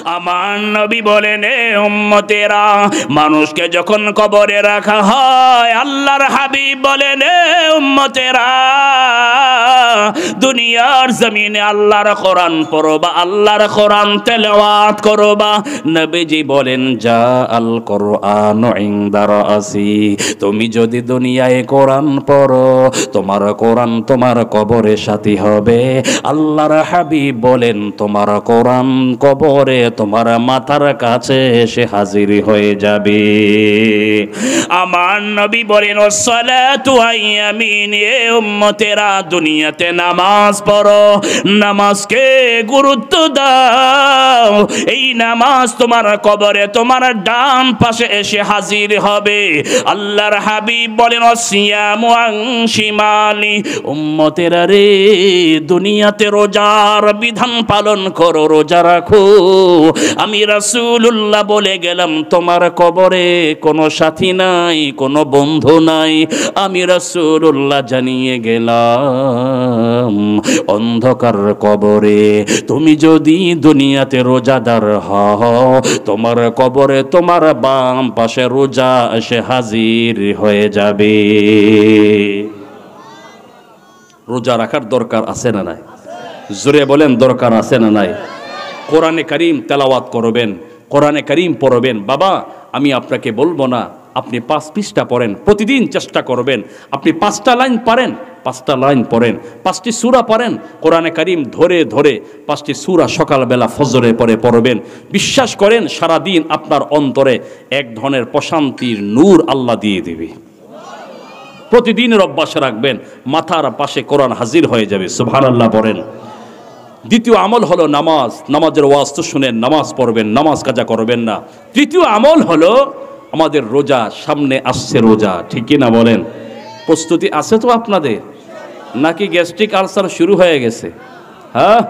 আমার নবী বলেন, এ উম্মতেরা, মানুষকে যখন কবরে রাখা হয়, আল্লাহর হাবিব বলেন, এ উম্মতেরা, দুনিয়ার জমিনে আল্লাহর কোরআন পড়বা, আল্লাহর কোরআন তেলাওয়াত করবা। নবীজি বলেন, যা আল কোরআন ইনদা রাসি, তুমি যদি দুনিয়ায় কোরআন পড়ো, তোমার কোরআন তোমার কবরে সাথী হবে। আল্লাহর হাবিব বলেন, তোমার কোরআন কবরে তোমার মাথার কাছে এসে হাজির হয়ে যাবে। আমার নবী বলেন, আসসালাতু আইয়ামিন, এ উম্মতেরা, দুনিয়াতে নামাজ পড়ো, নামাজকে গুরুত্ব দাও। এই নামাজ তোমার কবরে তোমার ডান পাশে এসে হাজির হবে। আল্লাহর হাবিব বলেন, আসিয়ামু আন শিমালি, উম্মতেরা রে, দুনিয়াতে রোজার বিধান পালন করো, রোজা রাখো। আমি রাসূলুল্লাহ বলে গেলাম, তোমার কবরে কোনো সাথী নাই, কোনো বন্ধু নাই। আমি রাসূলুল্লাহ জানিয়ে গেলাম, অন্ধকার কবরে তুমি যদি দুনিয়াতে রোজাদার হও, তোমার কবরে তোমার বাম পাশে রোজা এসে হাজির হয়ে যাবে। রোজা রাখার দরকার আছে না নাই? জোরে বলেন, দরকার আছে না নাই? কোরআনে কারীম তেলাওয়াত করবেন, কোরআনে কারীম পড়বেন। বাবা, আমি আপনাকে বলবো না আপনি 5 পৃষ্ঠা পড়েন, প্রতিদিন চেষ্টা করবেন। আপনি 5টা লাইন পারেন, 5টা লাইন পড়েন, 5টি সূরা পড়েন, কোরআনে কারীম ধরে ধরে 5টি সূরা সকালবেলা ফজরে পড়ে পড়বেন। বিশ্বাস করেন, সারাদিন আপনার অন্তরে এক ধরনের প্রশান্তির নূর আল্লাহ দিয়ে দিবে। প্রতিদিনের অভ্যাস রাখবেন, মাথার পাশে কোরআন হাজির হয়ে যাবে। সুবহানাল্লাহ পড়েন। দ্বিতীয় আমল হলো নামাজ। নামাজের ওয়াজ তো শুনেন, নামাজ পড়বেন, নামাজ কাজা করবেন না। তৃতীয় আমল হলো আমাদের রোজা, সামনে আসছে রোজা, ঠিক কি না বলেন? প্রস্তুতি আছে তো আপনাদের? নাকি গ্যাস্ট্রিক আলসার শুরু হয়ে গেছে? হ্যাঁ,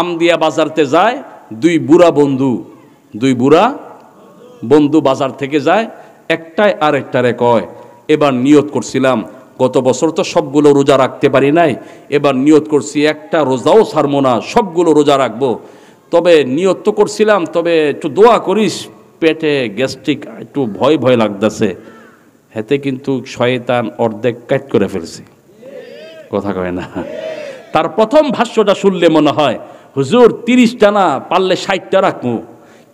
আমদিয়া বাজারতে যায় দুই বুড়া বন্ধু বাজার থেকে যায়, একটাই আরেকটারে কয়, এবার নিয়ত করছিলাম, গত বছর তো সবগুলো রোজা রাখতে পারি নাই, এবার নিয়ত করছি একটা রোজাও ছাড়বো না, সবগুলো রোজা রাখবো। তবে নিয়ত তো করছিলাম, তবে একটু দোয়া করিস, পেটে গ্যাস্ট্রিক একটু ভয় ভয় লাগতেছে। হেতে কিন্তু শয়তান অর্ধেক কাট করে ফেলছে। কথা কয় না? তার প্রথম ভাষ্যটা শুনলে মনে হয়, হুজুর 30টা না পারলে 60টা রাখবো।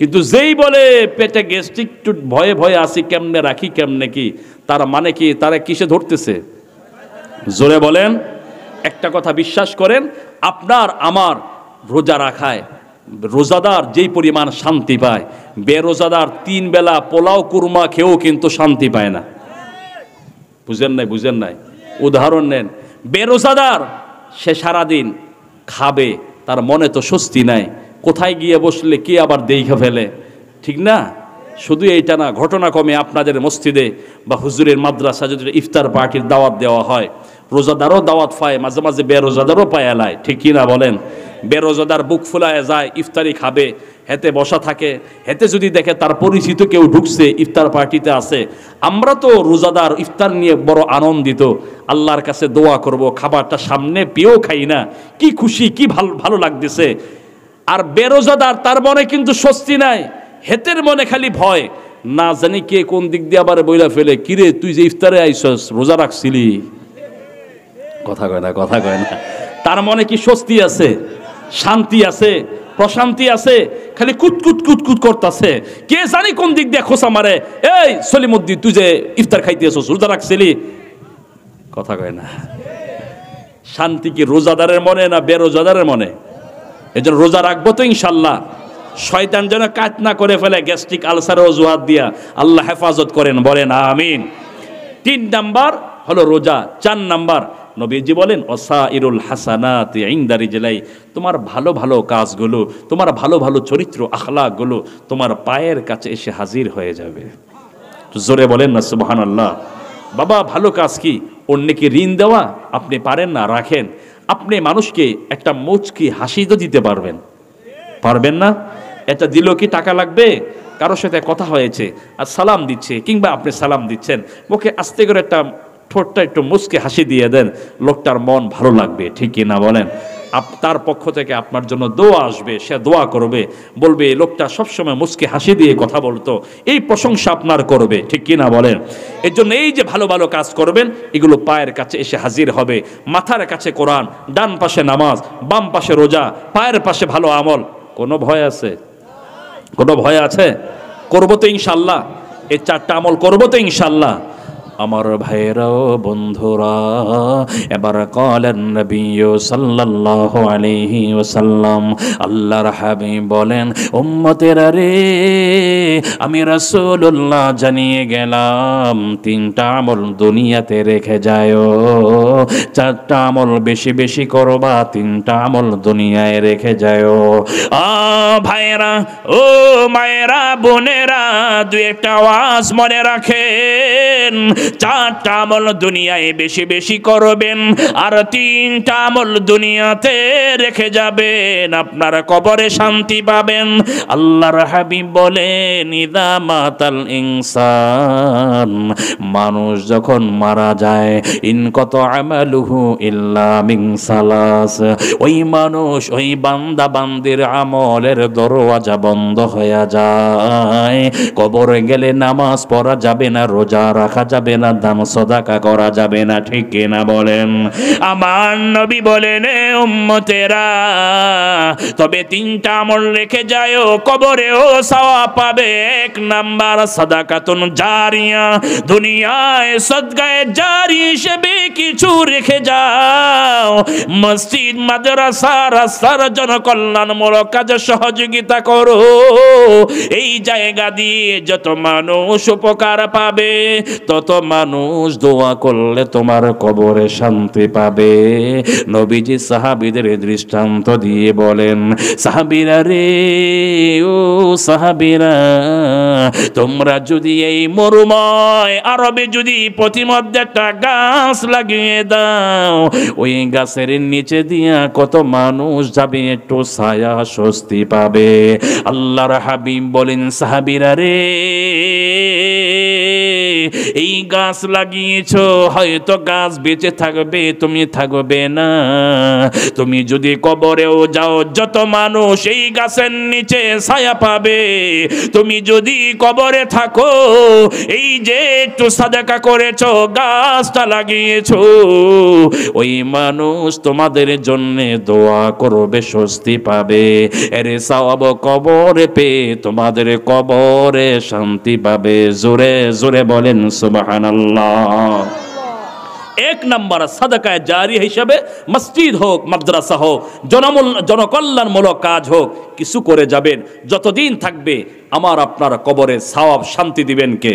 কিন্তু যেই বলে পেটে গ্যাস্ট্রিক একটু ভয়ে ভয়ে আসি, কেমনে রাখি, কেমনে কি, তার মানে কি, তারা কিসে ধরতেছে? জোরে বলেন। একটা কথা বিশ্বাস করেন, আপনার আমার রোজা রাখায় রোজাদার যেই পরিমাণ শান্তি পায়, বেরোজাদার 3 বেলা পোলাও কুরমা খেয়েও কিন্তু শান্তি পায় না। বুঝেন নাই? উদাহরণ নেন, বেরোজাদার সে সারাদিন খাবে, তার মনে তো স্বস্তি নাই, কোথায় গিয়ে বসলে কে আবার দেইখা ফেলে, ঠিক না? শুধু এইটা না, ঘটনা কমে আপনাদের মসজিদে বা হুজুরের মাদ্রাসা যদি ইফতার পার্টির দাওয়াত দেওয়া হয়, রোজাদারও দাওয়াত পায়, মাঝে মাঝে বেরোজাদারও পায় এলায়, ঠিক কি না বলেন? বেরোজাদার বুক ফুলায় যায়, ইফতারি খাবে, হেতে বসা থাকে, হেতে যদি দেখে তার পরিচিত কেউ ঢুকছে, ইফতার পার্টিতে আছে। আমরা তো রোজাদার ইফতার নিয়ে বড় আনন্দিত, আল্লাহর কাছে দোয়া করব, খাবারটা সামনে পেয়েও খাই না, কি খুশি, কি ভালো লাগতেছে। আর বেরোজাদার, তার মনে কিন্তু স্বস্তি নাই, হেতের মনে খালি ভয়, না জানি কে কোন দিক দিয়ে আবার বইলা ফেলে, কিরে তুই যে ইফতারে আইসস, রোজা রাখছিলি? কথা কয় না? তার মনে কি স্বস্তি আছে, শান্তি আছে, প্রশান্তি আছে? খালি কুতকুত করতেছে, কে জানি কোন দিক দিয়ে খোসা মারে, এই সলিমুদ্দিন তুই যে ইফতার খাইতে আসছ, রোজা রাখছিলি? কথা কয় না। শান্তি কি রোজাদারের মনে না বেরোজাদারের মনে? এজন্য রোজা রাখবো তো ইনশাল্লাহ। শয়তান যেন কাজ না করে ফেলে গ্যাস্ট্রিক আলসারের অজুহাত দিয়া, আল্লাহ হেফাজত করেন, বলেন আমিন। 3 নাম্বার হলো রোজা। 4 নাম্বার, নবীজি বলেন, ওয়াসাইরুল হাসানাতি ইনদা রিজলাই, তোমার ভালো ভালো কাজগুলো, তোমার ভালো ভালো চরিত্র আখলাকগুলো তোমার পায়ের কাছে এসে হাজির হয়ে যাবে। জোরে বলেন না সুবহানাল্লাহ। বাবা, ভালো কাজ কি? অন্যকে ঋণ দেওয়া আপনি পারেন না, রাখেন। আপনি মানুষকে একটা মুচকি হাসি তো দিতে পারবেন না? এটা দিল কি টাকা লাগবে? কারোর সাথে কথা হয়েছে আর সালাম দিচ্ছে, কিংবা আপনি সালাম দিচ্ছেন, মুখে আস্তে করে একটা ঠোঁটটা একটু মুচকে হাসি দিয়ে দেন, লোকটার মন ভালো লাগবে, ঠিক কি না বলেন? তার পক্ষ থেকে আপনার জন্য দোয়া আসবে, সে দোয়া করবে, বলবে এই লোকটা সবসময় মুচকি হাসি দিয়ে কথা বলতো, এই প্রশংসা আপনার করবে, ঠিক কি না বলেন? এর জন্য এই যে ভালো ভালো কাজ করবেন, এগুলো পায়ের কাছে এসে হাজির হবে। মাথার কাছে কোরআন, ডান পাশে নামাজ, বাম পাশে রোজা, পায়ের পাশে ভালো আমল। কোনো ভয় আছে? কোনো ভয় আছে? করবো তো ইনশাল্লাহ, এই 4টা আমল করবো তো ইনশাল্লাহ। আমার ভাইরাও বন্ধুরা, এবার কলেন নবী সাল্লাল্লাহু আলাইহি ওয়াসাল্লাম, আল্লাহর হাবিব বলেন, উম্মতেরা রে, আমি রাসূলুল্লাহ জানিয়ে গেলাম 3টা আমল দুনিয়াতে রেখে যায়, 4টা আমল বেশি বেশি করবা, 3টা আমল দুনিয়ায় রেখে যায়। ভাইরা ও মায়েরা বোনেরা, 2-1টা আওয়াজ মনে রাখেন, 4টা আমল দুনিয়ায় বেশি বেশি করবেন, আর 3টা আমল দুনিয়াতে রেখে যাবেন, আপনার কবরে শান্তি পাবেন। আল্লাহর হাবিব বলেন, ইদা মাতাল ইনসান, মানুষ যখন মারা যায়, ইনকত আমালুহু ইল্লা মিন সালাস, ওই মানুষ, ওই বান্দা বান্দির আমলের দরওয়াজা বন্ধ হয়ে যায়। কবরে গেলে নামাজ পড়া যাবে না, রোজা রাখা যাবে না, দান সদাকা করা যাবে না, ঠিক কিনা বলেন? আমার নবী বলেন, উম্মতেরা, তবে 3টা আমল রেখে যায়, কবরেও সওয়াব পাবে। 1 নাম্বার সাদাকাতুন জারিয়া, দুনিয়ায় সদকায়ে জারি হিসেবে কিছু রেখে যাও, মসজিদ মাদ্রাসা রাস্তার জনকল্যাণমূলক কাজে সহযোগিতা করো। এই জায়গা দিয়ে যত মানুষ উপকার পাবে, তত মানুষ দোয়া করলে তোমার কবরে শান্তি পাবে। নবীজি সাহাবীদের দৃষ্টান্ত দিয়ে বলেন, সাহাবীরা রে, ও সাহাবীরা, তোমরা যদি এই মরুময় আরবে যদি প্রতিমধ্যে একটা গাছ লাগিয়ে দাও, ওই গাছের নিচে দিয়া কত মানুষ যাবে, একটু ছায়া স্বস্তি পাবে। আল্লাহর হাবিব বলেন, সাহাবীরা রে, এই গাছ লাগিয়েছো, হয়তো গাছ বেঁচে থাকবে, তুমি থাকবে না। তুমি যদি কবরেও যাও, যত মানুষ এই গাছের নিচে ছায়া পাবে। তুমি যদি কবরে থাকো, এই যে একটু সাদাকা করেছো, গাছটা লাগিয়েছো, ওই মানুষ তোমাদের জন্য দোয়া করবে, স্বস্তি পাবে। এরে সওয়াব কবরে পেয়ে তোমাদের কবরে শান্তি পাবে। জোরে জোরে বলেন সুবহানাল্লাহ। 1 নাম্বার সাদাকায়ে জারি হিসাবে মসজিদ হোক, মাদ্রাসা হোক, জনকল্যাণমূলক কাজ হোক, কিছু করে যাবেন। যতদিন থাকবে আমার আপনার কবরে সওয়াব শান্তি দিবেন কে?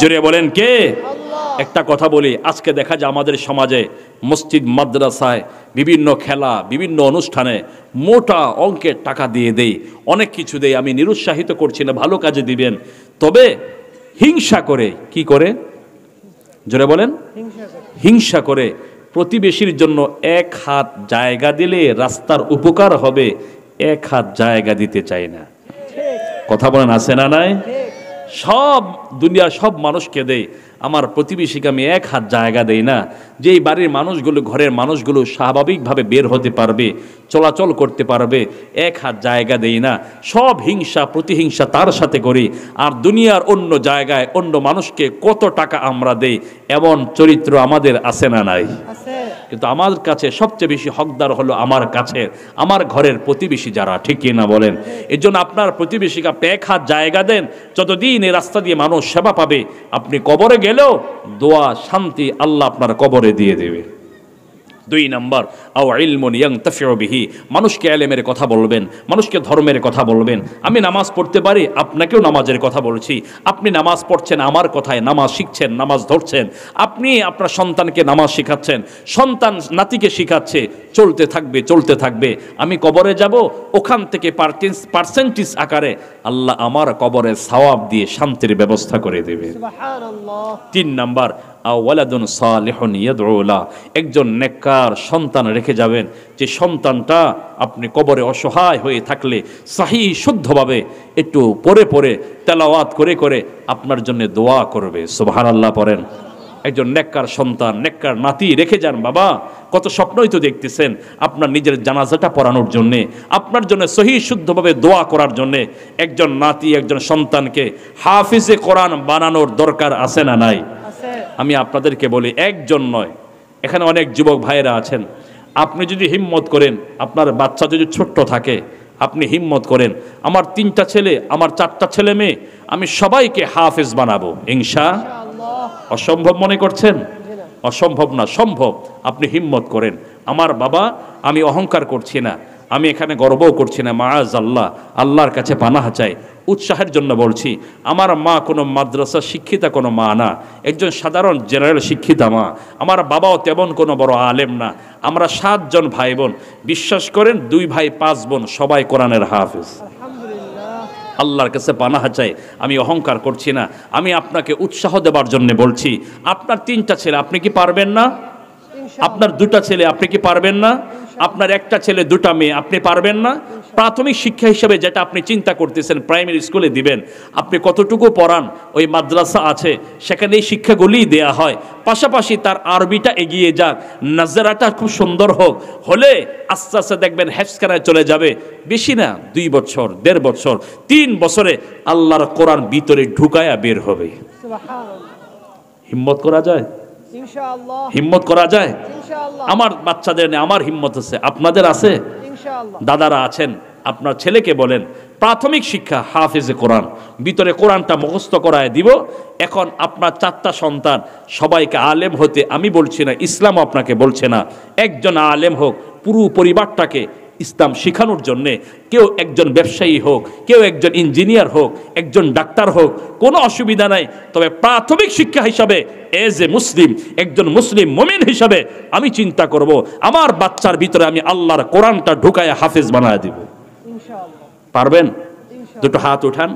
জোরে বলেন কে? একটা কথা বলি, আজকে দেখা যায় আমাদের সমাজে মসজিদ মাদ্রাসায় বিভিন্ন খেলা, বিভিন্ন অনুষ্ঠানে মোটা অঙ্কের টাকা দিয়ে দেই, অনেক কিছু দেই। আমি নিরুৎসাহিত করছি না, ভালো কাজে দিবেন, তবে হিংসা করে, কি করে? জোরে বলেন। হিংসা করে প্রতিবেশীর জন্য 1 হাত জায়গা দিলে রাস্তার উপকার হবে, 1 হাত জায়গা দিতে চাই না। কথা বলেন, আছে না নাই? সব দুনিয়ার সব মানুষকে দেয়, আমার প্রতিবেশীকে আমি 1 হাত জায়গা দেই না। যেই বাড়ির মানুষগুলো, ঘরের মানুষগুলো স্বাভাবিকভাবে বের হতে পারবে, চলাচল করতে পারবে, 1 হাত জায়গা দেই না। সব হিংসা প্রতিহিংসা তার সাথে করি। আর দুনিয়ার অন্য জায়গায় অন্য মানুষকে কত টাকা আমরা দেই, এমন চরিত্র আমাদের আছে না নাই? কিন্তু আমার কাছে সবচেয়ে বেশি হকদার হলো আমার কাছের, আমার ঘরের প্রতিবেশী যারা, ঠিক কি না বলেন? এর জন্য আপনার প্রতিবেশীকে আপনি 1 হাত জায়গা দেন, যতদিন এই রাস্তা দিয়ে মানুষ সেবা পাবে, আপনি কবরে গেলেও দোয়া শান্তি আল্লাহ আপনার কবরে দিয়ে দেবে। 2 নাম্বার, আও ইলমুন ইয়ানতাফিউ বিহি, মানুষকে ইলমের কথা বলবেন, মানুষকে ধর্মের কথা বলবেন। আমি নামাজ পড়তে পারি, আপনাকেও নামাজের কথা বলছি। আপনি নামাজ পড়ছেন আমার কথায়, নামাজ শিখছেন, নামাজ ধরছেন। আপনি আপনার সন্তানকে নামাজ শেখাচ্ছেন, সন্তান নাতিকে শিখাচ্ছে, চলতে থাকবে চলতে থাকবে। আমি কবরে যাব, ওখান থেকে পার্সেন্টেজ আকারে আল্লাহ আমার কবরে সওয়াব দিয়ে শান্তির ব্যবস্থা করে দেবে। সুবহানাল্লাহ। 3 নাম্বার, ওয়ালাদুন সালিহুন ইয়াদউ লা, একজন নেককার সন্তান রেখে যাবেন, যে সন্তানটা আপনি কবরে অসহায় হয়ে থাকলে সহিহ শুদ্ধভাবে একটু পড়ে পড়ে তেলাওয়াত করে করে আপনার জন্য দোয়া করবে। সুবহানাল্লাহ পড়েন। একজন নেককার সন্তান, নেককার নাতি রেখে যান বাবা। কত স্বপ্নই তো দেখতেছেন আপনার নিজের জানাজাটা পড়ানোর জন্যে, আপনার জন্য সহি শুদ্ধভাবে দোয়া করার জন্যে। একজন নাতি, একজন সন্তানকে হাফিজে কোরআন বানানোর দরকার আছে না নাই? আমি আপনাদেরকে বলি, একজন নয়, এখানে অনেক যুবক ভাইয়েরা আছেন। আপনি যদি হিম্মত করেন, আপনার বাচ্চা যদি ছোট্ট থাকে, আপনি হিম্মত করেন, আমার 3টা ছেলে, আমার 4টা ছেলে মেয়ে, আমি সবাইকে হাফেজ বানাবো ইনশাআল্লাহ। অসম্ভব মনে করছেন? অসম্ভব না, সম্ভব। আপনি হিম্মত করেন। আমার বাবা, আমি অহংকার করছি না, আমি এখানে গর্বও করছি না, মাআযাল্লাহ, আল্লাহর কাছে পানাহ চাই, উৎসাহের জন্য বলছি। আমার মা কোনো মাদ্রাসা শিক্ষিতা কোনো মা না, একজন সাধারণ জেনারেল শিক্ষিতা মা। আমার বাবাও তেমন কোনো বড় আলেম না। আমরা 7 জন ভাই বোন, বিশ্বাস করেন 2 ভাই 5 বোন, সবাই কোরআনের হাফেজ। আল্লাহর কাছে পানাহ চাই, আমি অহংকার করছি না, আমি আপনাকে উৎসাহ দেবার জন্য বলছি। আপনার 3টা ছেলে, আপনি কি পারবেন না? আপনার 2টা ছেলে, আপনি কি পারবেন না? আপনার 1টা ছেলে 2টা মেয়ে, আপনি পারবেন না? প্রাথমিক শিক্ষা হিসেবে যেটা আপনি চিন্তা করতেছেন প্রাইমারি স্কুলে দিবেন, আপনি কতটুকু পড়ান? ওই মাদ্রাসা আছে, সেখানে এই শিক্ষাগুলিই দেয়া হয়। পাশাপাশি তার আরবিটা এগিয়ে যাক, নাজরাটা খুব সুন্দর হোক, হলে আস্তে আস্তে দেখবেন হেফজখানায় চলে যাবে। বেশি না, 2 বছর, 1.5 বছর, 3 বছরে আল্লাহর কোরআন ভিতরে ঢুকায়া বের হবে। হিম্মত করা যায়? ইনশাআল্লাহ। হিম্মত করা যায়? ইনশাআল্লাহ। আমার বাচ্চাদের নিয়ে আমার হিম্মত আছে, আপনাদের আছে? ইনশাআল্লাহ। দাদারা আছেন, আপনার ছেলেকে বলেন প্রাথমিক শিক্ষা হাফেজে কোরআন, ভিতরে কোরআনটা মুখস্থ করায় দিব। এখন আপনার 4টা সন্তান, সবাইকে আলেম হতে আমি বলছি না, ইসলাম আপনাকে বলছে না, একজন আলেম হোক, পুরো পরিবারটাকে ইসলাম শেখানোর জন্যে। কেউ একজন ব্যবসায়ী হোক, কেউ একজন ইঞ্জিনিয়ার হোক, একজন ডাক্তার হোক, কোনো অসুবিধা নাই। তবে প্রাথমিক শিক্ষা হিসাবে এজ এ মুসলিম, একজন মুসলিম মুমিন হিসাবে আমি চিন্তা করব আমার বাচ্চার ভিতরে আমি আল্লাহর কোরআনটা ঢুকায় হাফেজ বানায় দিব। পারবেন? 2টো হাত উঠান।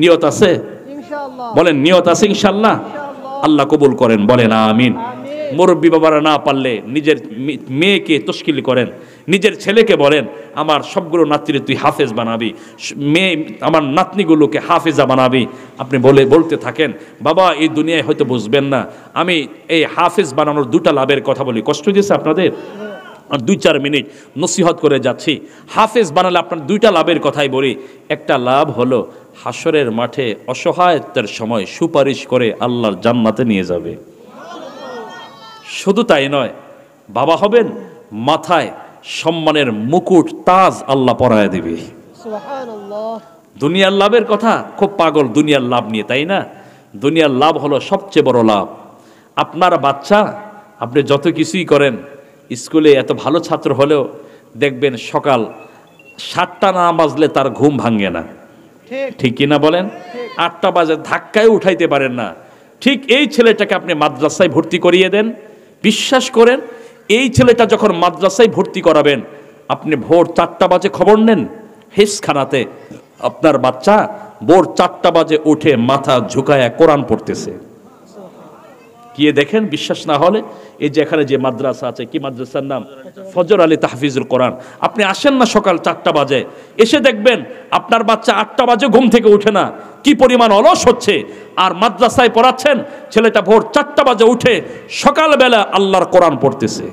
নিয়ত আছে? বলেন নিয়ত আছে ইনশাআল্লাহ। আল্লাহ কবুল করেন, বলেন আমিন। মুরব্বী বাবারা না পারলে নিজের মেয়েকে তশকিল করেন, নিজের ছেলেকে বলেন আমার সবগুলো নাতিরে তুই হাফেজ বানাবি, মেয়ে আমার নাতনিগুলোকে হাফেজা বানাবি। আপনি বলতে থাকেন। বাবা, এই দুনিয়ায় হয়তো বুঝবেন না, আমি এই হাফেজ বানানোর 2টা লাভের কথা বলি। কষ্ট দিয়েছে আপনাদের? 2-4 মিনিট নসিহত করে যাচ্ছি। হাফেজ বানালে আপনার 2টা লাভের কথাই বলি। একটা লাভ হলো হাসরের মাঠে অসহায়ত্বের সময় সুপারিশ করে আল্লাহর জান্নাতে নিয়ে যাবে। শুধু তাই নয়, বাবা হবেন, মাথায় সম্মানের মুকুট, তাজ আল্লাহ পরায় দেবে। সুবহানাল্লাহ। দুনিয়ার লাভের কথা খুব পাগল দুনিয়ার লাভ নিয়ে, তাই না? দুনিয়ার লাভ হলো সবচেয়ে বড় লাভ। আপনার বাচ্চা, আপনি যত কিছুই করেন, স্কুলে এত ভালো ছাত্র হলেও দেখবেন সকাল 7টা না বাজলে তার ঘুম ভাঙে না, ঠিক কিনা বলেন? 8টা বাজে ধাক্কায় উঠাইতে পারেন না। ঠিক এই ছেলেটাকে আপনি মাদ্রাসায় ভর্তি করিয়ে দেন, বিশ্বাস করেন এই ছেলেটা যখন মাদ্রাসায় ভর্তি করাবেন, আপনি ভোর 4টা বাজে খবর নেন হেফজখানাতে আপনার বাচ্চা ভোর 4টা বাজে উঠে মাথা ঝুঁকায়া কোরআন পড়তেছে। গিয়ে দেখেন, বিশ্বাস না হলে এই যে এখানে যে মাদ্রাসা আছে, কি মাদ্রাসার নাম? ফজর আলী তাহফিজুল কোরআন। আপনি আসেন না সকাল 4টা বাজে, এসে দেখবেন আপনার বাচ্চা 8টা বাজে ঘুম থেকে উঠে না, কি পরিমাণ অলস হচ্ছে। আর মাদ্রাসায় পড়াচ্ছেন, ছেলেটা ভোর 4টা বাজে উঠে সকালবেলা আল্লাহর কোরআন পড়তেছে।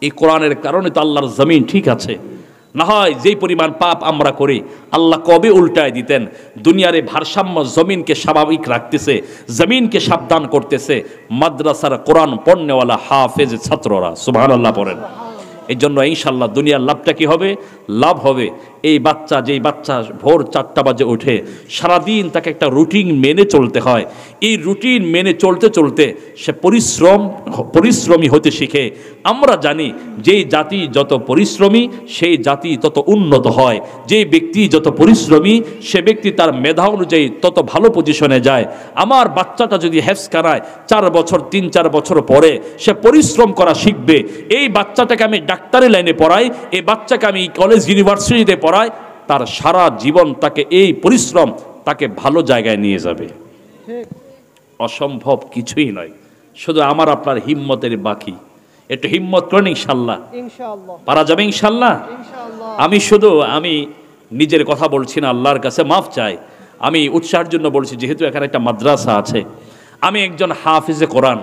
এই কোরআনের কারণে তো আল্লাহর জমিন ঠিক আছে। না হয় যেই পরিমাণ পাপ আমরা করি, আল্লাহ কবে উল্টায় দিতেন। দুনিয়ার এই ভারসাম্য জমিনকে স্বাভাবিক রাখতেছে, জমিনকে সাবধান করতেছে মাদ্রাসার কোরআন পড়নেওয়ালা হাফেজ ছাত্ররা। সুবহানাল্লাহ পড়েন। এই জন্য ইনশাল্লাহ দুনিয়ার লাভটা কি হবে? লাভ হবে এই বাচ্চা, যেই বাচ্চা ভোর 4টা বাজে ওঠে, সারাদিন তাকে একটা রুটিন মেনে চলতে হয়। এই রুটিন মেনে চলতে চলতে সে পরিশ্রমী হতে শিখে। আমরা জানি যেই জাতি যত পরিশ্রমী সেই জাতি তত উন্নত হয়, যে ব্যক্তি যত পরিশ্রমী সে ব্যক্তি তার মেধা অনুযায়ী তত ভালো পজিশনে যায়। আমার বাচ্চাটা যদি হেফজখানায় 4 বছর 3-4 বছর পরে সে পরিশ্রম করা শিখবে, এই বাচ্চাটাকে আমি ডাক্তারি লাইনে পড়াই, এই বাচ্চাকে আমি কলেজ ইউনিভার্সিটিতে পড়াই, তার সারা জীবন তাকে এই পরিশ্রম তাকে ভালো জায়গায় নিয়ে যাবে। অসম্ভব কিছুই নয়, শুধু আমার আপনার হিম্মতের বাকি। একটু হিম্মত করেন, ইনশাল্লাহ পারা যাবে ইনশাল্লাহ। আমি নিজের কথা বলছি না, আল্লাহর কাছে মাফ চাই। আমি উৎসাহের জন্য বলছি, যেহেতু এখানে একটা মাদ্রাসা আছে, আমি একজন হাফিজে কোরআন,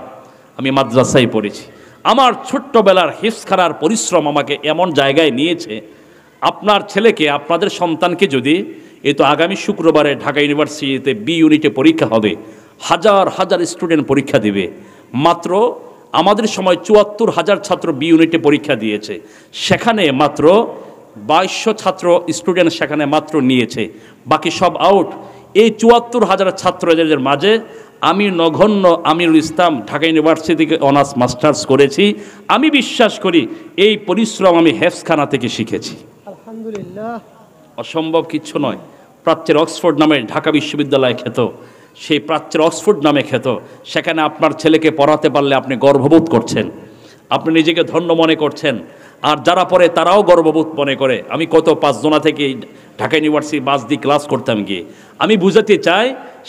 আমি মাদ্রাসায় পড়েছি। আমার ছোট্টবেলার হিফজখানার পরিশ্রম আমাকে এমন জায়গায় নিয়েছে, আপনার ছেলেকে, আপনাদের সন্তানকে যদি, এই তো আগামী শুক্রবারে ঢাকা ইউনিভার্সিটিতে বি ইউনিটে পরীক্ষা হবে, হাজার হাজার স্টুডেন্ট পরীক্ষা দিবে। মাত্র আমাদের সময় ৭৪,০০০ ছাত্র বি ইউনিটে পরীক্ষা দিয়েছে, সেখানে মাত্র ২২০০ ছাত্র স্টুডেন্ট সেখানে মাত্র নিয়েছে, বাকি সব আউট। এই ৭৪,০০০ ছাত্রদের মাঝে আমি নগণ্য আমিরুল ইসলাম ঢাকা ইউনিভার্সিটি থেকে অনার্স মাস্টার্স করেছি। আমি বিশ্বাস করি এই পরিশ্রম আমি হেফজখানা থেকে শিখেছি। আলহামদুলিল্লাহ। অসম্ভব কিচ্ছু নয়। প্রাচ্যের অক্সফোর্ড নামে ঢাকা বিশ্ববিদ্যালয় খ্যাত, সেই প্রাচ্যের অক্সফোর্ড নামে খ্যাত, সেখানে আপনার ছেলেকে পড়াতে পারলে আপনি গর্ববোধ করছেন, আপনি নিজেকে ধন্য মনে করছেন, আর যারা পড়ে তারাও গর্ববোধ মনে করে। আমি কত ৫ জনা থেকে ঢাকা ইউনিভার্সিটি বাস দিয়ে ক্লাস করতাম গিয়ে। আমি বুঝাতে চাই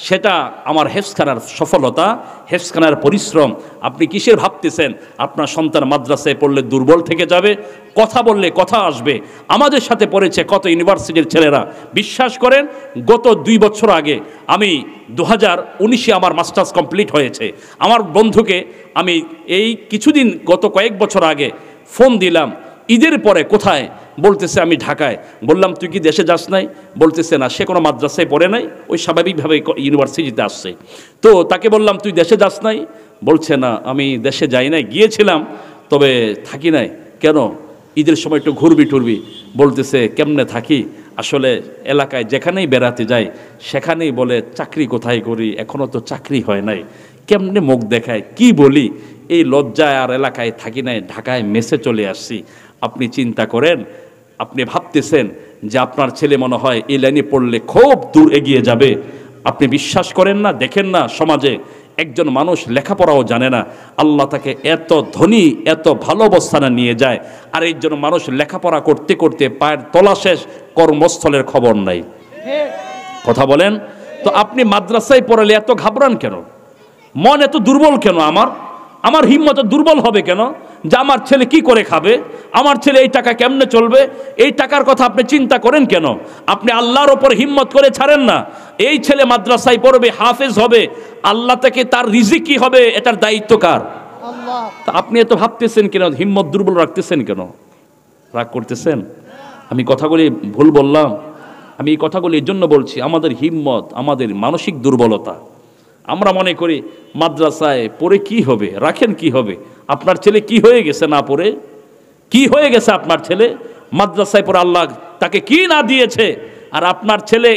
সেটা আমার হেফজখানার সফলতা, হেফজখানার পরিশ্রম। আপনি কিসের ভাবতেছেন আপনার সন্তান মাদ্রাসায় পড়লে দুর্বল থেকে যাবে? কথা বললে কথা আসবে। আমাদের সাথে পড়েছে কত ইউনিভার্সিটির ছেলেরা, বিশ্বাস করেন গত ২ বছর আগে, আমি ২০১৯-এ আমার মাস্টার্স কমপ্লিট হয়েছে। আমার বন্ধুকে আমি এই কিছুদিন, গত কয়েক বছর আগে ফোন দিলাম, ঈদের পরে কোথায়? বলতেছে আমি ঢাকায়। বললাম তুই কি দেশে যাস নাই? বলতেছে না, সে কোনো মাদ্রাসায় পড়ে নাই, ওই স্বাভাবিকভাবে ইউনিভার্সিটিতে আসছে। তো তাকে বললাম তুই দেশে যাস নাই? বলছে না, আমি দেশে যাই নাই, গিয়েছিলাম তবে থাকি নাই। কেন? ঈদের সময় একটু ঘুরবি টুরবি। বলতেছে কেমনে থাকি, আসলে এলাকায় যেখানেই বেড়াতে যাই সেখানেই বলে চাকরি কোথায় করি, এখনও তো চাকরি হয় নাই, কেমনে মুখ দেখায়, কি বলি, এই লজ্জায় আর এলাকায় থাকি নাই, ঢাকায় মেসে চলে আসছি। আপনি চিন্তা করেন, আপনি ভাবতেছেন যে আপনার ছেলে মনে হয় এই লাইনে পড়লে খুব দূর এগিয়ে যাবে। আপনি বিশ্বাস করেন না, দেখেন না সমাজে একজন মানুষ লেখাপড়াও জানে না, আল্লাহ তাকে এত ধনী, এত ভালো অবস্থানে নিয়ে যায়, আর একজন মানুষ লেখাপড়া করতে করতে পায়ের তলা শেষ, কর্মস্থলের খবর নাই। কথা বলেন তো, আপনি মাদ্রাসায় পড়ালে এত ঘাবড়ান কেন? মন এত দুর্বল কেন? আমার হিম্মত দুর্বল হবে কেন যে আমার ছেলে কি করে খাবে, আমার ছেলে এই টাকা কেমনে চলবে, এই টাকার কথা আপনি চিন্তা করেন কেন? আপনি আল্লাহর ওপর হিম্মত করে ছাড়েন না। এই ছেলে মাদ্রাসায় পড়বে, হাফেজ হবে, আল্লাহ থেকে তার রিজিক কি হবে এটার দায়িত্ব কার? আল্লাহ। তা আপনি এত ভাবতেছেন কেন, হিম্মত দুর্বল রাখতেছেন কেন, রাগ করতেছেন? আমি কথাগুলি ভুল বললাম? আমি এই কথাগুলি এই জন্য বলছি, আমাদের হিম্মত, আমাদের মানসিক দুর্বলতা। আমরা মনে করি মাদ্রাসায় পড়ে কি হবে, রাখেন কি হবে? আপনার ছেলে কি হয়ে গেছে না পড়ে? কি হয়ে গেছে আপনার ছেলে? মাদ্রাসায় পড়ে আল্লাহ তাকে কি না দিয়েছে, আর আপনার ছেলে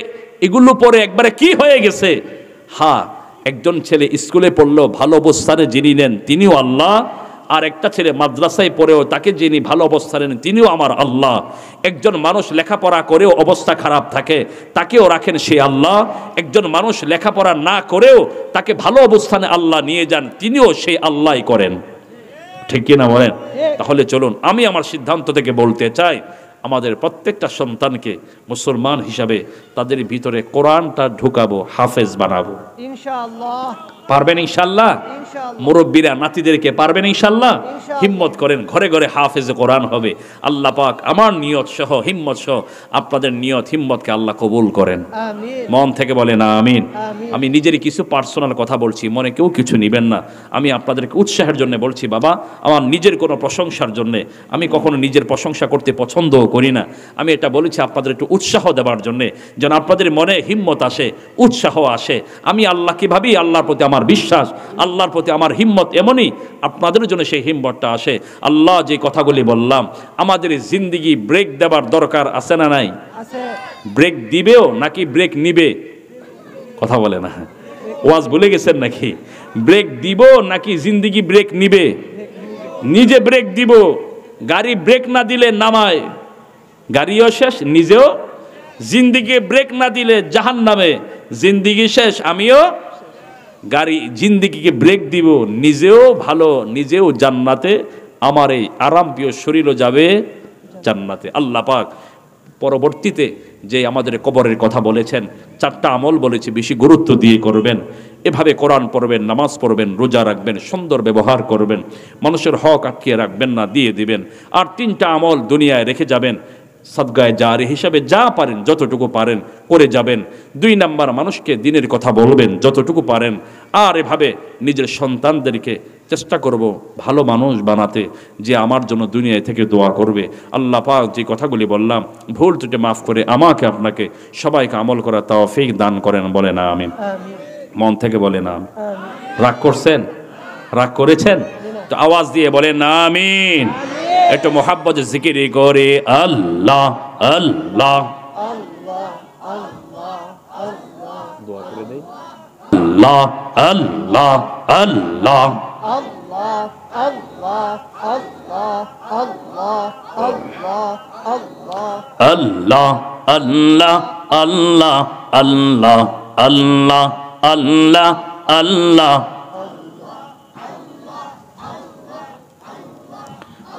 এগুলো পড়ে একবারে কি হয়ে গেছে। হ্যাঁ, একজন ছেলে স্কুলে পড়লেও ভালো অবস্থানে যিনি নেন তিনিও আল্লাহ, আর একটা ছেলে মাদ্রাসায় পড়েও তাকে যিনি ভালো অবস্থানে নেন তিনিও আমার আল্লাহ। একজন মানুষ লেখাপড়া করেও অবস্থা খারাপ থাকে, তাকেও রাখেন সেই আল্লাহ। একজন মানুষ লেখাপড়া না করেও তাকে ভালো অবস্থানে আল্লাহ নিয়ে যান, তিনিও সেই আল্লাহই করেন। ঠিক কিনা বলেন? তাহলে চলুন, আমি আমার সিদ্ধান্ত থেকে বলতে চাই, আমাদের প্রত্যেকটা সন্তানকে মুসলমান হিসাবে তাদের ভিতরে কোরআনটা ঢুকাবো, হাফেজ বানাবো। ইনশাআল্লাহ পারবেন ইনশাআল্লাহ? ইনশাআল্লাহ। মুরব্বীরা নাতিদেরকে পারবেন ইনশাআল্লাহ? হিম্মত করেন, ঘরে ঘরে হাফেজে কোরআন হবে। আল্লাহ পাক আমার নিয়ত সহ, হিম্মত সহ আপনাদের নিয়ত হিম্মতকে আল্লাহ কবুল করেন। আমিন। মন থেকে বলেন আমিন। আমিন। আমি নিজেরই কিছু পার্সোনাল কথা বলছি, মনে কেউ কিছু নেবেন না। আমি আপনাদেরকে উৎসাহের জন্য বলছি বাবা, আমার নিজের কোনো প্রশংসার জন্যে, আমি কখনো নিজের প্রশংসা করতে পছন্দও করি না। আমি এটা বলেছি আপনাদের একটু উৎসাহ দেওয়ার জন্যে, যেন আপনাদের মনে হিম্মত আসে, উৎসাহ আসে। আমি আল্লাহকে ভাবি, আল্লাহর প্রতি আমার বিশ্বাস, আল্লাহর প্রতি আমার হিম্মত এমনই, আপনাদের জন্য সেই হিম্মতটা আসে। আল্লাহ যে কথাগুলি বললাম, আমাদের জিন্দিগি ব্রেক দেবার দরকার আছে না নাই? আছে। ব্রেক দিবেও নাকি ব্রেক নিবে? কথা বলে না, ওয়াজ ভুলে গেছেন নাকি? ব্রেক দিব নাকি জিন্দিগি ব্রেক নিবে? নিজে ব্রেক দিব। গাড়ি ব্রেক না দিলে নামায়, গাড়িও শেষ, নিজেও। জিন্দিগি ব্রেক না দিলে জাহান্নামে, জিন্দিগি শেষ, আমিও। গাড়ি জিন্দিগিকে ব্রেক দিব, নিজেও ভালো, নিজেও জান্নাতে, আমার এই আরাম প্রিয় শরীরও যাবে জান্নাতে। আল্লাহ পাক পরবর্তীতে যে আমাদের কবরের কথা বলেছেন, 4টা আমল বলেছে, বেশি গুরুত্ব দিয়ে করবেন। এভাবে কোরআন পড়বেন, নামাজ পড়বেন, রোজা রাখবেন, সুন্দর ব্যবহার করবেন, মানুষের হক আটকিয়ে রাখবেন না, দিয়ে দিবেন। আর 3টা আমল দুনিয়ায় রেখে যাবেন। সাদগায়ে জারি হিসাবে যা পারেন যতটুকু পারেন করে যাবেন। 2 নাম্বার, মানুষকে দ্বীনের কথা বলবেন যতটুকু পারেন। আর এভাবে নিজের সন্তানদেরকে চেষ্টা করব ভালো মানুষ বানাতে, যে আমার জন্য দুনিয়া থেকে দোয়া করবে। আল্লাহ পাক যে কথাগুলি বললাম ভুল ত্রুটি মাফ করে আমাকে আপনাকে সবাইকে আমল করার তৌফিক দান করেন, বলেন আমিন। মন থেকে বলেন আমিন। রাগ করছেন? রাগ করেছেন? তো আওয়াজ দিয়ে বলেন আমিন। একটু মোহাব্বত জিকিরি করে আল্লাহ আল্লাহ দোয়া করে দেই। আল্লাহ আল্লাহ আল্লাহ আল্লাহ আল্লাহ আল্লাহ আল্লাহ আল্লাহ আল্লাহ আল্লাহ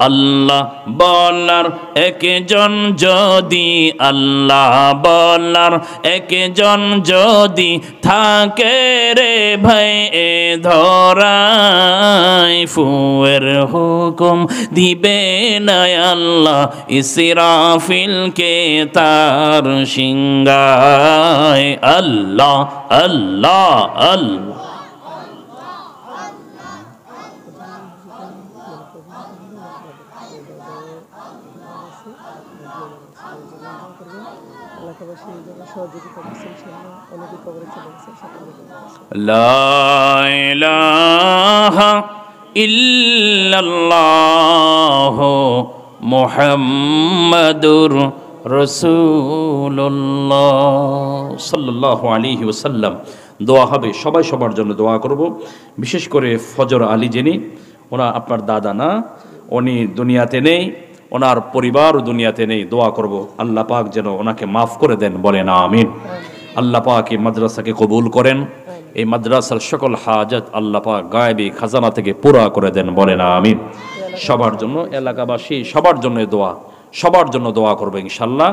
আল্লাহ বলার একজন যদি, আল্লাহ বলার একজন যদি থাকে রে ভাই এ ধরায়, ফুয়ের হুকুম দিবে না আল্লাহ ইসরাফিলকে তার সিংহায়। আল্লাহ আল্লাহ আল্লাহ লা ইলাহা ইল্লাল্লাহ মুহাম্মাদুর রাসূলুল্লাহ সাল্লাল্লাহু আলাইহি ওয়াসাল্লাম। দোয়া হবে, সবাই সবার জন্য দোয়া করব। বিশেষ করে ফজর আলী যিনি, ওনা আপনার দাদা না, উনি দুনিয়াতে নেই, ওনার পরিবারও দুনিয়াতে নেই। দোয়া করব আল্লাহ পাক যেন ওনাকে মাফ করে দেন, বলেন আমিন। আল্লাহ পাক এই মাদ্রাসাকে কবুল করেন, এই মাদ্রাসার সকল হাজত আল্লাহ পাক গায়েবী খাজানা থেকে পুরা করে দেন, বলেন আমিন। সবার জন্য, এলাকাবাসী সবার জন্য দোয়া, সবার জন্য দোয়া করবে ইনশাল্লাহ।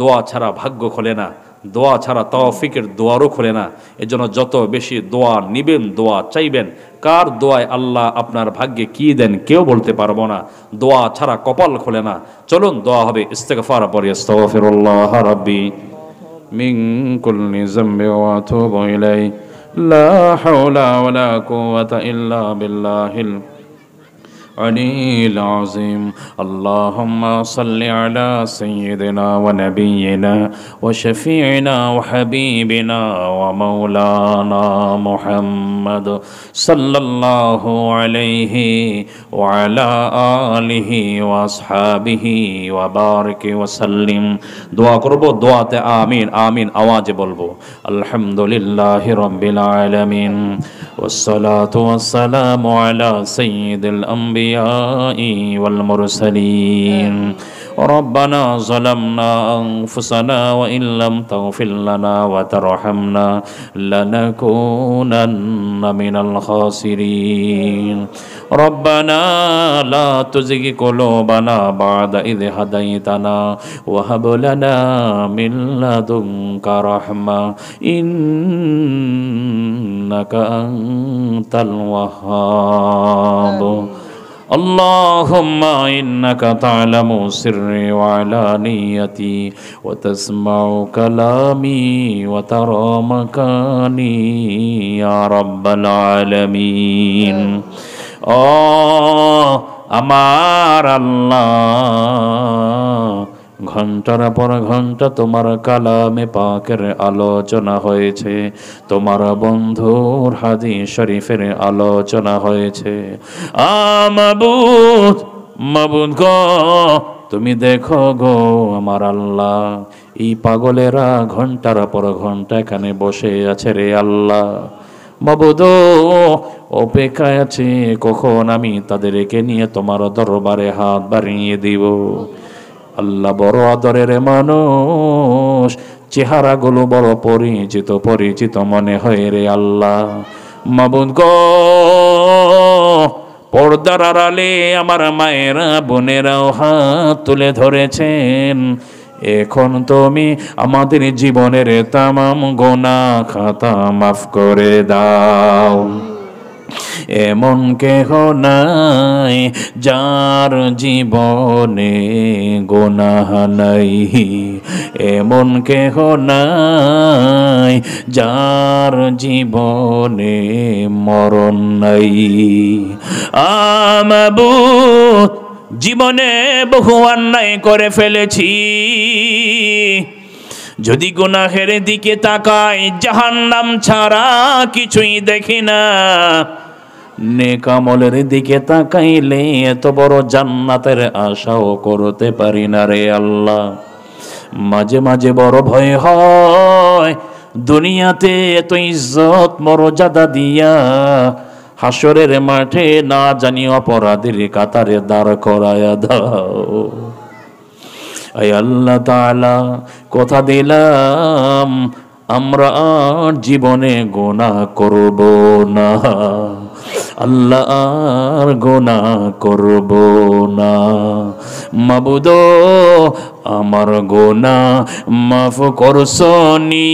দোয়া ছাড়া ভাগ্য খোলে না, দোয়া ছাড়া তৌফিকের দোয়ারও খোলে না। এজন্য যত বেশি দোয়া নিবেন, দোয়া চাইবেন, কার দোয়ায় আল্লাহ আপনার ভাগ্যে কি দেন কেউ বলতে পারবো না। দোয়া ছাড়া কপাল খোলে না। চলুন দোয়া হবে। ইস্তিগফার পড়ি, আস্তাগফিরুল্লাহ রাব্বি মিন কুল্লি যামবি ওয়া আতুবু ইলাইহি, লা হাওলা ওয়ালা কুওয়াতা ইল্লা বিল্লাহিল العلي العظيم. اللهم صل على سيدنا ونبينا وشفيعنا وحبيبنا ومولانا محمد صلى الله عليه وعلى آله وأصحابه وبارك وسلم. দোয়া করব, দোয়াতে আমিন আমিন আওয়াজে বলবো। আলহামদুলিল্লাহি রাব্বিল আলামিন والصلاة والسلام على سيد الأنبياء والمرسلين. ربنا ظلمنا أنفسنا وإن لم تغفر لنا وترحمنا لنكونن من الخاسرين. ربنا لا تزغ قلوبنا بعد إذ هديتنا وهب لنا من لدنك رحمة إنك أنت الوهاب. اللهم إنك تعلم سري وعلانيتي وتسمع كلامي وترى مكاني يا رب العالمين. আমার আল্লাহ, ঘন্টার পর ঘন্টা তোমার কালামে পাকের আলোচনা হয়েছে, তোমার বন্ধুর হাদিস শরীফের আলোচনা হয়েছে। মাবুদ মাবুদ গো, তুমি দেখো গো আমার আল্লাহ, এই পাগলেরা ঘন্টার পর ঘন্টা এখানে বসে আছে রে আল্লাহ। মাবুদ অপেক্ষায় আছে কখন আমি তাদেরকে নিয়ে তোমার দরবারে হাত বাড়িয়ে দিব। আল্লাহ বড় আদরের মানুষ, চেহারাগুলো বড় পরিচিত পরিচিত মনে হয় রে আল্লাহ। মাবুদ গো, পর্দার আড়ালে আমার মায়েরা বোনেরাও হাত তুলে ধরেছেন। এখন তুমি আমাদের জীবনের তামাম গোনা খাতা মাফ করে দাও। এমন কেহ নাই যার জীবনে গুনাহ নাই, এমন কেহ নাই যার জীবনে মরণ নাই। মাবুদ, জীবনে বহু অন্যায় করে ফেলেছি, যদি গুনাহের দিকে তাকাই জাহান্নাম ছাড়া কিছুই দেখি না। নেক আমলের দিকে তাকাইলে এত বড় জান্নাতের আশাও করতে পারি না রে আল্লাহ। মাঝে মাঝে বড় ভয় হয়, দুনিয়াতে এত ইজ্জত মর্যাদা দিয়া হাসরের মাঠে না জানি অপরাধীর কাতারে দাঁড় করায়া দাও। আয় আল্লাহ তাআলা, কথা দিলাম আমরা আর জীবনে গুনাহ করব না, আল্লাহ আর গুনাহ করব না। মাবুদ, আমার গুনাহ মাফ করছনি,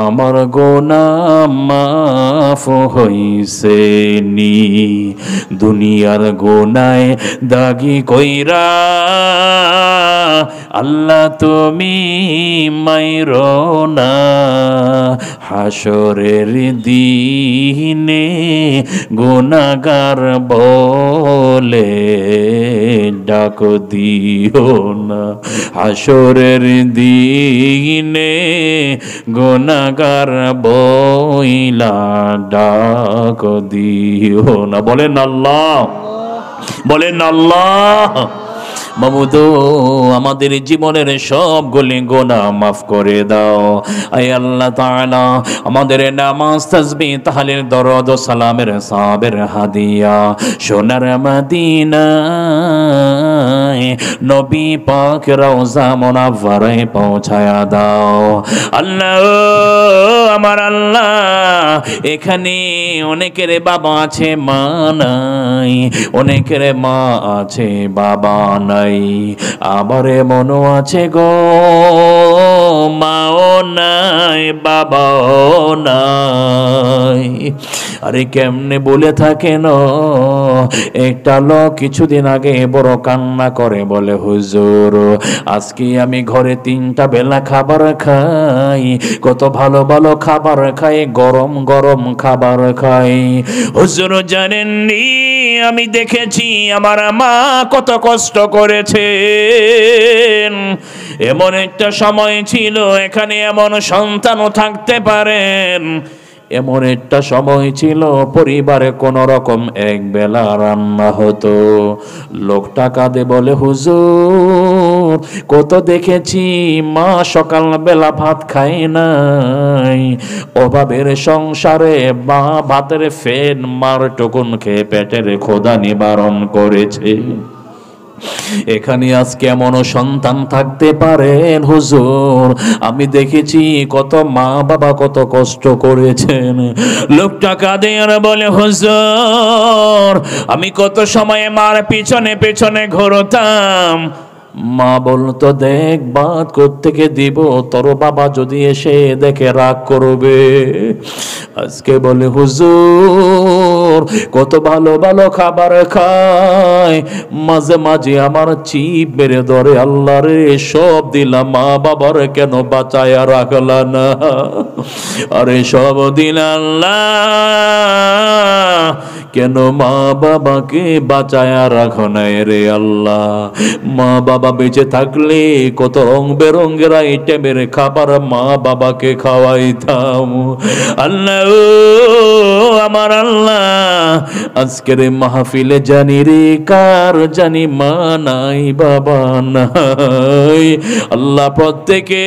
আমার গুনাহ মাফ হইছে নি। দুনিয়ার গুনায় দাগি কইরা আল্লাহ তুমি মাইরো না, হাসরের দিনে গুনাহগার বলে ডাক দিও না, হাসরের দিনে গুনাহগার বইলা ডাক দিও না। বলেন আল্লাহ, বলেন আল্লাহ। মাবুদ, আমাদের জীবনের সবগুলি গুনাহ মাফ করে দাও। আয় আল্লাহ তাআলা, আমাদের নামাজ তাসবিহ তাহলিল দরুদ ও সালামের সাবের হাদিয়া সোনার মদিনায় নবী পাক রওজা মুনাওয়ারায় পৌঁছায়া দাও। আল্লাহ, আমার আল্লাহ, এখানে অনেকের বাবা আছে মা নাই, অনেকের মা আছে বাবা নাই, আবার মনও আছে গো মাও নাই বাবাও নাই। আরে কেমনে বলে থাকেন? একটা লোক কিছুদিন আগে বড় কান্না করে বলে, হুজুর আজকে আমি ঘরে 3টা বেলা খাবার খাই, কত ভালো ভালো খাবার খাই, গরম গরম খাবার খাই। হুজুর জানেননি, আমি দেখেছি আমার মা কত কষ্ট করেছেন। এমন একটা সময় ছিল এখানে এমন সন্তানও থাকতে পারেন, এমন একটা সময় ছিল পরিবারে কোন রকম এক বেলা রান্না হতো। লোকটা কাঁদে বলে, হুজুর কত দেখেছি মা সকাল বেলা ভাত খায় নাই, অভাবের সংসারে মা ভাতের ফেন মার টুকুন খেয়ে পেটের ক্ষুধা নিবারণ করেছে। এখানে আজকে এমন সন্তান থাকতে পারেন হুজুর, আমি দেখেছি কত মা বাবা কত কষ্ট করেছেন। লোকটা কাঁদে আর বলে, হুজুর আমি কত সময় মার পিছনে পেছনে ঘুরতাম, মা বলতো দেখ বাদ কোত্থেকে দিব, তোর বাবা যদি এসে দেখে রাগ করবে। আজকে বলে, হুজুর কত ভালো ভালো খাবার খায়, মাঝে মাঝে আমার চিপ মেরে ধরে, আল্লাহ রে সব দিলাম মা বাবার কেন বাঁচায়া রাখলা না? আরে সব দিল আল্লাহ, কেন মা বাবাকে বাঁচায়া রাখো নাই রে আল্লাহ? মা বাবা বেঁচে থাকলে কত রং বেরঙ্গের আইটেমের খাবার মা বাবাকে খাওয়াইতাম। আল্লাহ আমার আল্লাহ, আজকের মাহফিলে জানি রে কার জানি মা নাই বাবা নাই। আল্লাহ প্রত্যেকে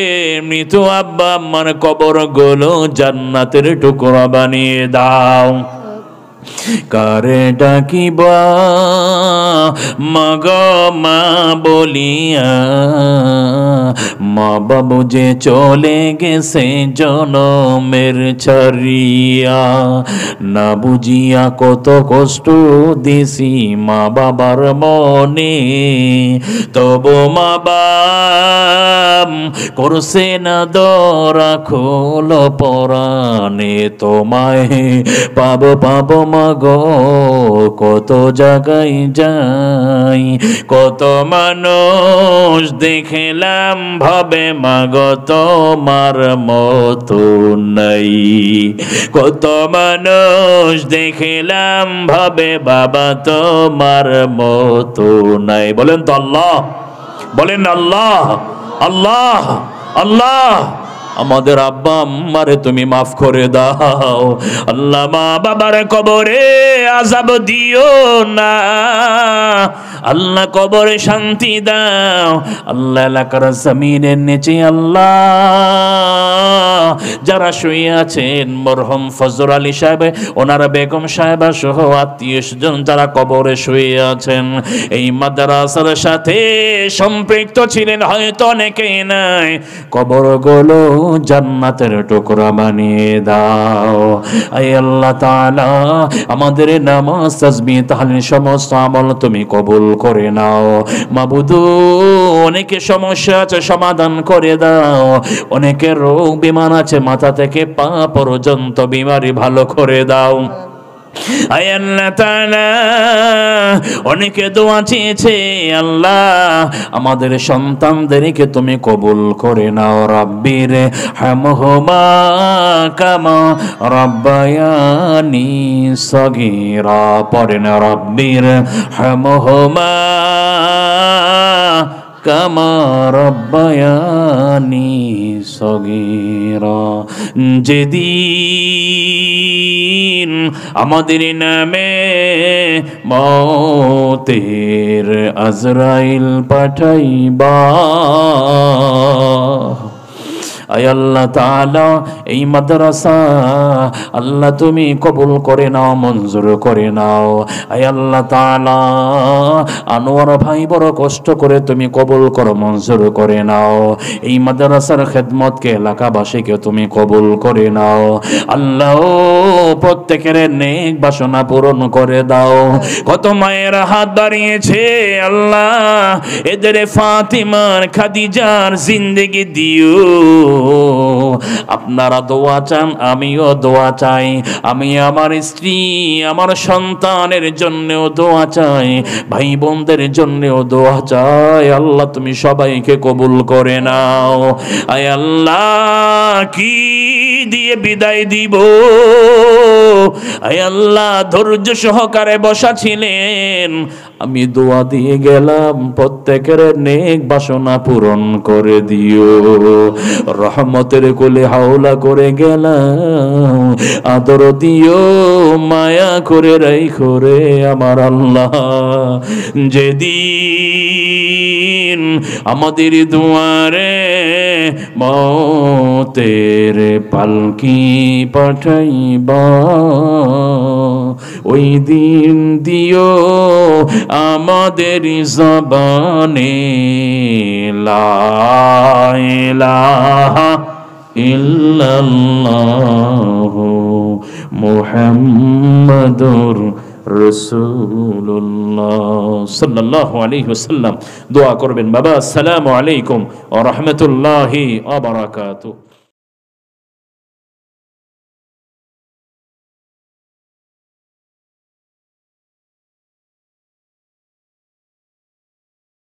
মৃত আব্বা আম্মার কবর গুলো জান্নাতের টুকরা বানিয়ে দাও। কারে ডাকিবা মাগ মা বলিয়া, মা বাবু যে চলে গেছে জনমের ছাড়িয়া, না বুঝিয়া কত কষ্ট দিছি মা বাবার মনে, তবু মা বাবা দিলাম, করছে না দরা খোলো পরাণে তোমায় পাবো পাবো মাগো, কত জায়গায় যাই, কত মানুষ দেখলাম ভাবে মাগো তোমার মতো নাই, কত মানুষ দেখলাম ভাবে বাবা তোমার মতো নাই। বলেন তো আল্লাহ, বলেন আল্লাহ, আল্লাহ, আল্লাহ। আমাদের আব্বা আম্মারে তুমি মাফ করে দাও আল্লাহ, মা বাবার কবরে আযাব দিও না আল্লাহ, কবরে শান্তি দাও আল্লাহ। এলাকার জমিনের নিচে আল্লাহ যারা শুয়ে আছেন, মরহুম ফজর আলী সাহেব, ওনার বেগম সাহেবা সহ আত্মীয় স্বজন যারা কবরে শুয়ে আছেন, এই মাদ্রাসার সাথে সম্পৃক্ত ছিলেন হয়তো অনেকেই নাই, কবরগুলো জান্নাতের টুকরা বানিয়ে দাও। আয় আল্লাহ তাআলা, আমাদের নামাজ তাসবিহ তাহলিল সমস্ত আমল তুমি কবুল করে নাও মাবুদু। অনেকে সমস্যা আছে সমাধান করে দাও, অনেকের রোগ বিমান আছে মাথা থেকে পা পর্যন্ত বিমারি ভালো করে দাও। আয় আল্লাহ তাআলা, অনেকে দোয়া চেয়েছে আল্লাহ, আমাদের সন্তানদেরকে তুমি কবুল করে নাও। রাব্বির হামহুমা কামা রাব্বায়ানি সগীরা, পড়েন রাব্বির হামহুমা কামা রাব্বায়ানি সগীরা। যেদিন আমাদের নামে মৌতের আজরাইল পাঠাইবা, আয় আল্লাহ তাআলা, এই মাদ্রাসা আল্লাহ তুমি কবুল করে নাও, মঞ্জুর করে নাও। আয় আল্লাহ তাআলা, আনোয়ার ভাই বড় কষ্ট করে তুমি কবুল করো, মঞ্জুর করে নাও। এই মাদ্রাসার খেদমতকে, এলাকাবাসীকে তুমি কবুল করে নাও আল্লাহ। প্রত্যেকের নেক বাসনা পূরণ করে দাও। কত মায়ের হাত বাড়িয়েছে আল্লাহ, এদের ফাতিমার খাদিজার জিন্দেগি দিও। আপনারা দোয়া চান, আমিও দোয়া চাই। আমি আমার স্ত্রী, আমার সন্তানের জন্যও দোয়া চাই, ভাই বোনদের জন্যও দোয়া চাই। আল্লাহ তুমি সবাইকে কবুল করে নাও। আয় আল্লাহ, কি দিয়ে বিদায় দিব? আয় আল্লাহ, ধৈর্য সহকারে বসা ছিলেন, আমি দোয়া দিয়ে গেলাম, প্রত্যেকের নেক বাসনা পূরণ করে দিও। রহমতের কোলে হাওলা করে গেলাম, আদর দিও, মায়া করে রাইখো রে আমার আল্লাহ। যেদিন আমাদের দুয়ারে মৌতের পালকি পাঠাইবা, ওই দিন দিও আমাদের জবানে লা ইলাহা ইল্লাল্লাহু মুহাম্মাদুর রাসূলুল্লাহ সাল্লাল্লাহু আলাইহি ওয়াসাল্লাম। দোয়া করবেন বাবা। আসসালামু আলাইকুম ওয়া রাহমাতুল্লাহি ওয়া বারাকাতুহু।